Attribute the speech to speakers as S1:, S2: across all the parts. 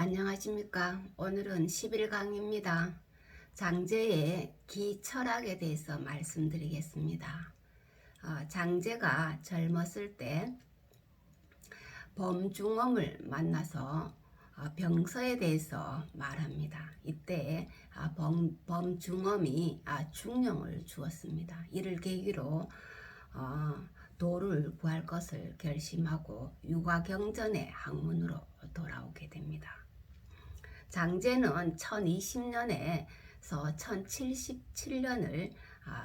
S1: 안녕하십니까. 오늘은 11강입니다. 장제의 기철학에 대해서 말씀드리겠습니다. 장제가 젊었을 때 범중엄을 만나서 병서에 대해서 말합니다. 이때 범중엄이 중령을 주었습니다. 이를 계기로 도를 구할 것을 결심하고 유가경전의 학문으로 돌아오게 됩니다. 장제는 1020년에서 1077년을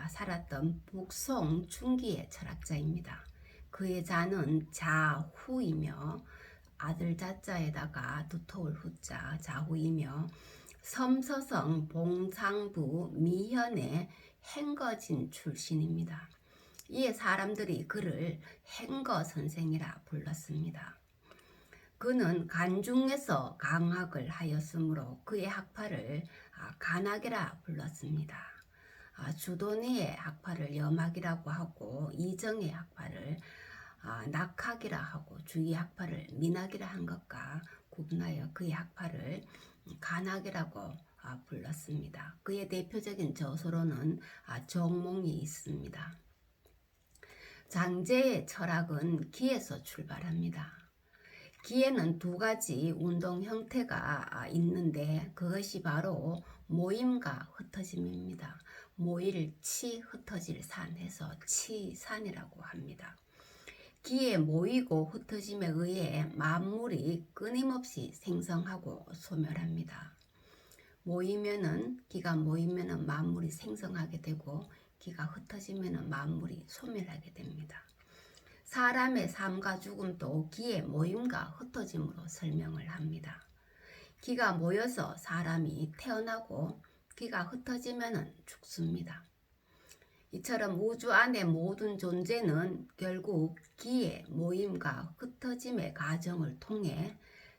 S1: 살았던 북송 중기의 철학자입니다. 그의 자는 자후이며 아들 자자에다가 두터울 후자 자후이며 섬서성 봉상부 미현의 행거진 출신입니다. 이에 사람들이 그를 행거 선생이라 불렀습니다. 그는 간중에서 강학을 하였으므로 그의 학파를 간학이라 불렀습니다. 주도니의 학파를 염학이라고 하고 이정의 학파를 낙학이라 하고 주의 학파를 민학이라 한 것과 구분하여 그의 학파를 간학이라고 불렀습니다. 그의 대표적인 저서로는 정몽이 있습니다. 장제의 철학은 기에서 출발합니다. 기에는 두 가지 운동 형태가 있는데 그것이 바로 모임과 흩어짐입니다. 모일 치 흩어질 산 해서 치산이라고 합니다. 기에 모이고 흩어짐에 의해 만물이 끊임없이 생성하고 소멸합니다. 기가 모이면은 만물이 생성하게 되고 기가 흩어지면은 만물이 소멸하게 됩니다. 사람의 삶과 죽음도 기의 모임과 흩어짐으로 설명을 합니다. 기가 모여서 사람이 태어나고 기가 흩어지면 죽습니다. 이처럼 우주 안의 모든 존재는 결국 기의 모임과 흩어짐의 과정을 통해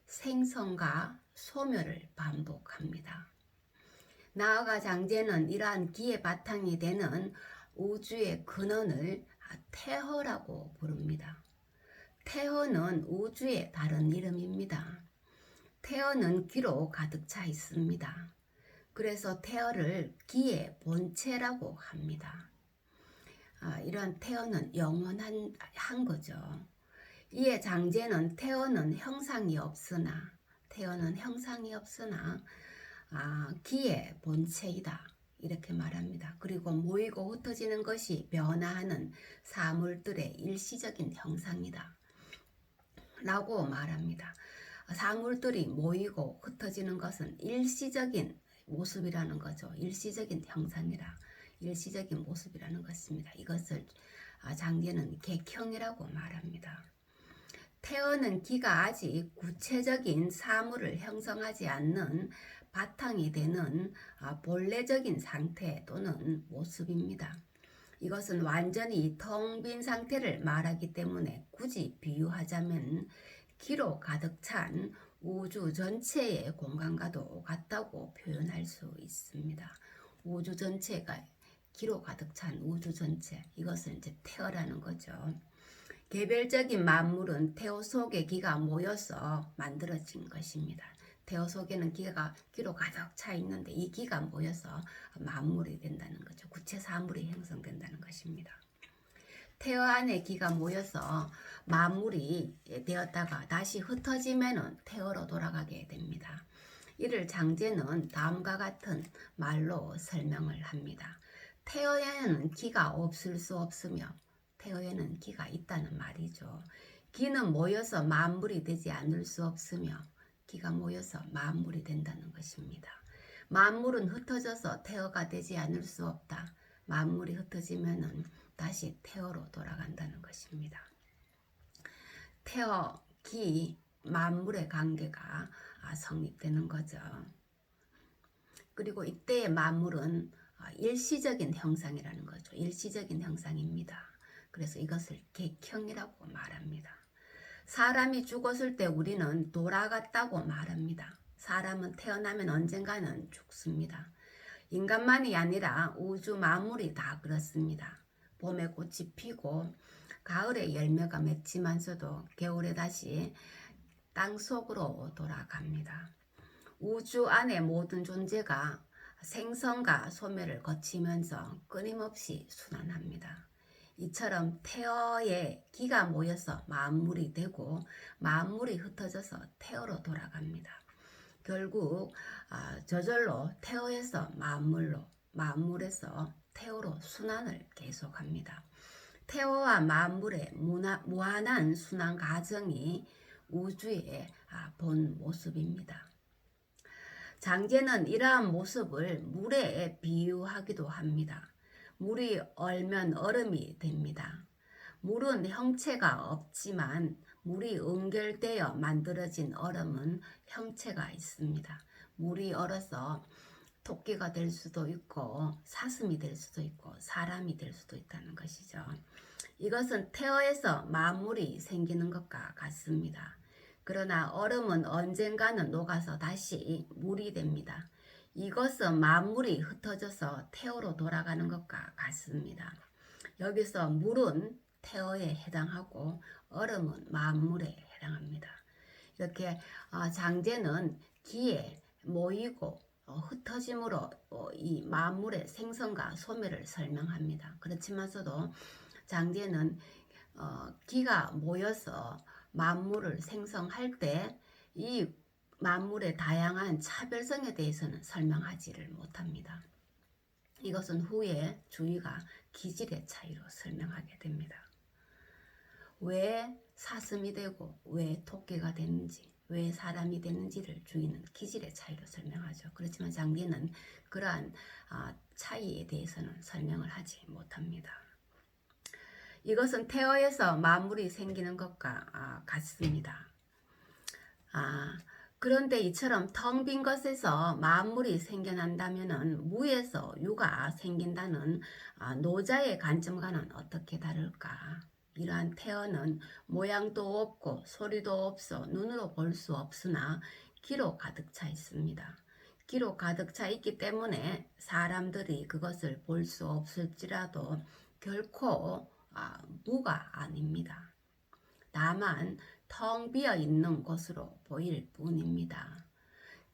S1: 생성과 소멸을 반복합니다. 나아가 장제는 이러한 기의 바탕이 되는 우주의 근원을 태허라고 부릅니다. 태허는 우주의 다른 이름입니다. 태허는 기로 가득 차 있습니다. 그래서 태허를 기의 본체라고 합니다. 이러한 태허는 영원한 거죠. 이에 장제는 태허는 형상이 없으나 기의 본체이다. 이렇게 말합니다. 그리고 모이고 흩어지는 것이 변화하는 사물들의 일시적인 형상이다. 라고 말합니다. 사물들이 모이고 흩어지는 것은 일시적인 모습이라는 거죠. 일시적인 형상이라. 일시적인 모습이라는 것입니다. 이것을 장제는 객형이라고 말합니다. 태어는 기가 아직 구체적인 사물을 형성하지 않는 바탕이 되는 본래적인 상태 또는 모습입니다. 이것은 완전히 텅 빈 상태를 말하기 때문에 굳이 비유하자면 기로 가득 찬 우주 전체의 공간과도 같다고 표현할 수 있습니다. 우주 전체가 기로 가득 찬 우주 전체, 이것을 이제 태어라는 거죠. 개별적인 만물은 태호 속에 기가 모여서 만들어진 것입니다. 태호 속에는 기로 가득 차 있는데 이 기가 모여서 만물이 된다는 거죠. 구체 사물이 형성된다는 것입니다. 태호 안에 기가 모여서 만물이 되었다가 다시 흩어지면 태호로 돌아가게 됩니다. 이를 장제는 다음과 같은 말로 설명을 합니다. 태호에는 기가 없을 수 없으며 태호에는 기가 있다는 말이죠. 기는 모여서 만물이 되지 않을 수 없으며 기가 모여서 만물이 된다는 것입니다. 만물은 흩어져서 태호가 되지 않을 수 없다. 만물이 흩어지면 다시 태호로 돌아간다는 것입니다. 태호, 기, 만물의 관계가 성립되는 거죠. 그리고 이때의 만물은 일시적인 형상이라는 거죠. 일시적인 형상입니다. 그래서 이것을 객형이라고 말합니다. 사람이 죽었을 때 우리는 돌아갔다고 말합니다. 사람은 태어나면 언젠가는 죽습니다. 인간만이 아니라 우주 만물이 다 그렇습니다. 봄에 꽃이 피고 가을에 열매가 맺지만서도 겨울에 다시 땅속으로 돌아갑니다. 우주 안의 모든 존재가 생성과 소멸을 거치면서 끊임없이 순환합니다. 이처럼 태어에 기가 모여서 만물이 되고 만물이 흩어져서 태어로 돌아갑니다. 결국 저절로 태어에서 만물로, 만물에서 태어로 순환을 계속합니다. 태어와 만물의 무한한 순환 과정이 우주의 본 모습입니다. 장제는 이러한 모습을 물에 비유하기도 합니다. 물이 얼면 얼음이 됩니다. 물은 형체가 없지만 물이 응결되어 만들어진 얼음은 형체가 있습니다. 물이 얼어서 토끼가 될 수도 있고 사슴이 될 수도 있고 사람이 될 수도 있다는 것이죠. 이것은 태어에서 만물이 생기는 것과 같습니다. 그러나 얼음은 언젠가는 녹아서 다시 물이 됩니다. 이것은 만물이 흩어져서 태어로 돌아가는 것과 같습니다. 여기서 물은 태어에 해당하고 얼음은 만물에 해당합니다. 이렇게 장제는 기에 모이고 흩어짐으로 이 만물의 생성과 소멸을 설명합니다. 그렇지만서도 장제는 기가 모여서 만물을 생성할 때 이 만물의 다양한 차별성에 대해서는 설명하지를 못합니다. 이것은 후에 주의가 기질의 차이로 설명하게 됩니다. 왜 사슴이 되고 왜 토끼가 되는지, 왜 사람이 되는지를 주의는 기질의 차이로 설명하죠. 그렇지만 장제는 그러한 차이에 대해서는 설명을 하지 못합니다. 이것은 태어에서 만물이 생기는 것과 같습니다. 그런데 이처럼 텅 빈 것에서 만물이 생겨난다면 무에서 유가 생긴다는 노자의 관점과는 어떻게 다를까? 이러한 태어는 모양도 없고 소리도 없어 눈으로 볼 수 없으나 기로 가득 차 있습니다. 기로 가득 차 있기 때문에 사람들이 그것을 볼 수 없을지라도 결코 무가 아닙니다. 다만 텅 비어 있는 곳으로 보일 뿐입니다.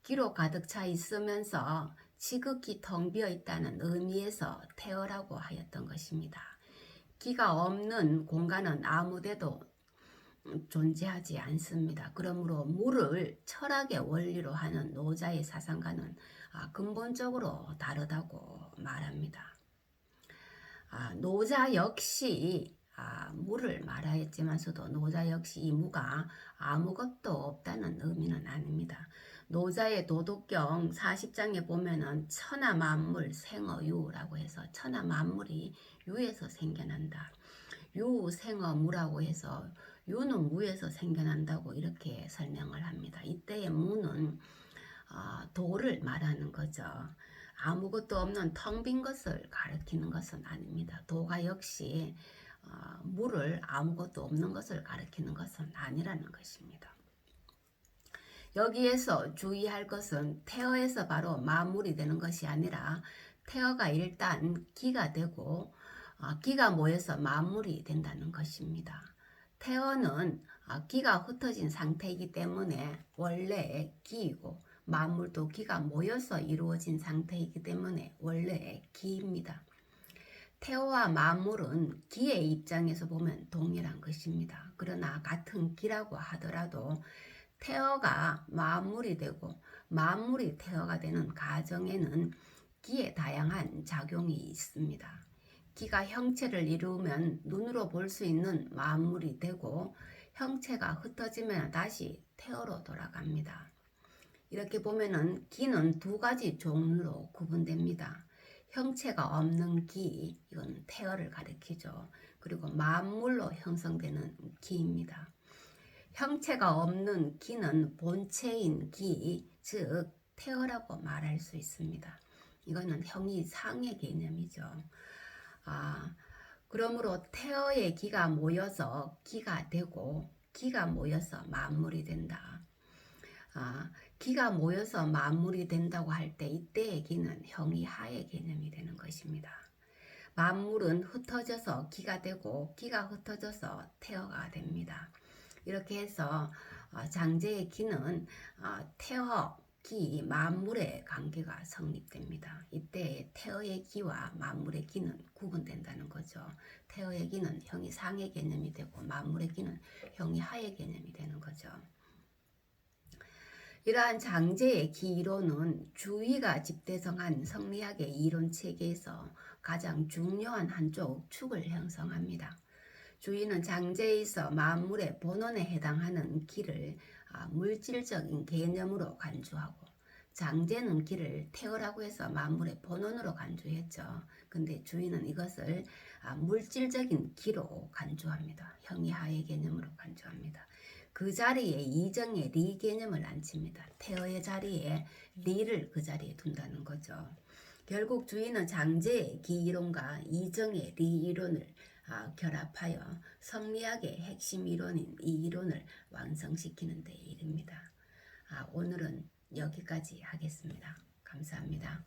S1: 기로 가득 차 있으면서 지극히 텅 비어 있다는 의미에서 태어라고 하였던 것입니다. 기가 없는 공간은 아무데도 존재하지 않습니다. 그러므로 물을 철학의 원리로 하는 노자의 사상과는 근본적으로 다르다고 말합니다. 노자 역시 무를 말하였지만서도 노자 역시 이 무가 아무것도 없다는 의미는 아닙니다. 노자의 도덕경 40장에 보면은 천하 만물 생어유라고 해서 천하 만물이 유에서 생겨난다. 유 생어 무라고 해서 유는 무에서 생겨난다고 이렇게 설명을 합니다. 이때의 무는 도를 말하는 거죠. 아무것도 없는 텅 빈 것을 가리키는 것은 아닙니다. 도가 역시 물을 아무것도 없는 것을 가리키는 것은 아니라는 것입니다. 여기에서 주의할 것은 태어에서 바로 만물이 되는 것이 아니라 태어가 일단 기가 되고 기가 모여서 만물이 된다는 것입니다. 태어는 기가 흩어진 상태이기 때문에 원래 기이고 만물도 기가 모여서 이루어진 상태이기 때문에 원래 기입니다. 태어와 만물은 기의 입장에서 보면 동일한 것입니다. 그러나 같은 기라고 하더라도 태어가 만물이 되고 만물이 태어가 되는 과정에는 기의 다양한 작용이 있습니다. 기가 형체를 이루면 눈으로 볼 수 있는 만물이 되고 형체가 흩어지면 다시 태어로 돌아갑니다. 이렇게 보면은 기는 두 가지 종류로 구분됩니다. 형체가 없는 기, 이건 태어를 가리키죠. 그리고 만물로 형성되는 기입니다. 형체가 없는 기는 본체인 기, 즉 태어라고 말할 수 있습니다. 이거는 형이 상의 개념이죠. 그러므로 태어의 기가 모여서 기가 되고 기가 모여서 만물이 된다. 기가 모여서 만물이 된다고 할 때 이때의 기는 형이 하의 개념이 되는 것입니다. 만물은 흩어져서 기가 되고 기가 흩어져서 태어가 됩니다. 이렇게 해서 장제의 기는 태어 기, 만물의 관계가 성립됩니다. 이때 태어의 기와 만물의 기는 구분된다는 거죠. 태어의 기는 형이 상의 개념이 되고 만물의 기는 형이 하의 개념이 되는 거죠. 이러한 장제의 기이론은 주의가 집대성한 성리학의 이론 체계에서 가장 중요한 한쪽 축을 형성합니다. 주의는 장제에 있어 만물의 본원에 해당하는 기를 물질적인 개념으로 간주하고, 장제는 기를 태어라고 해서 만물의 본원으로 간주했죠. 근데 주의는 이것을 물질적인 기로 간주합니다. 형이하의 개념으로 간주합니다. 그 자리에 이정의 리 개념을 앉힙니다. 태어의 자리에 리를 그 자리에 둔다는 거죠. 결국 주의는 장제의 기 이론과 이정의 리 이론을 결합하여 성리학의 핵심 이론인 이 이론을 완성시키는 데 이릅니다. 오늘은 여기까지 하겠습니다. 감사합니다.